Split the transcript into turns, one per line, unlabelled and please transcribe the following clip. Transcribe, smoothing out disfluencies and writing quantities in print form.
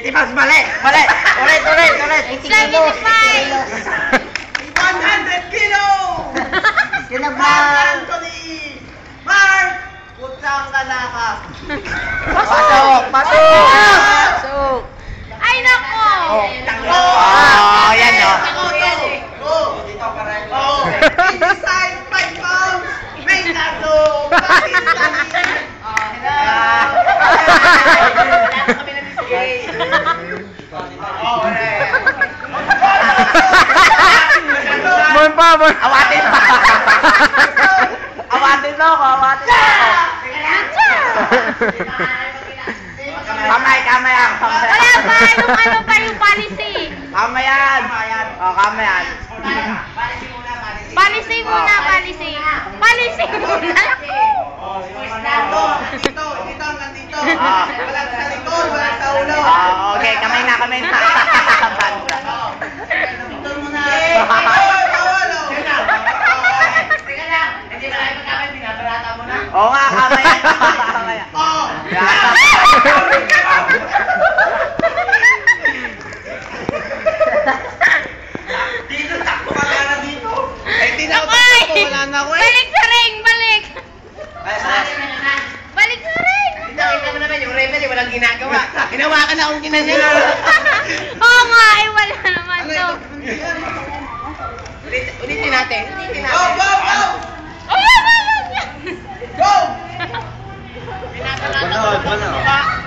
Titipas, mali! Mali! Ulit!
75!
100 kilo!
Kinabahan!
Anthony! Mark! Putsang kalaka!
Pasok!
Ay, nako!
Yan o.
Dito ka rin. Easy size, 5 pounds! May nato!
Awatin pa! Awatin mo ako! Kamay yan!
Wala pa! Ano pa yung policy?
Kamay yan! Kamay yan!
Policy muna!
Dito, walang sa likod, walang sa ulo.
Okay, kamay na.
Dito muna. Bawal, oh.
Teka lang, hindi na kayo magkamay, binabarata mo na.
Oo nga, kamay yan.
Oh. Dito, takbo ka na dito. Wala na ako eh.
Balik sa ring! Balik sa ring!
Nakita mo naman yung referee, walang ginagawa. Hinawakan na akong ginanyan.
Oo nga, eh wala naman to.
Ulitin natin.
Go!
Oh, yan!
Go!
Panood.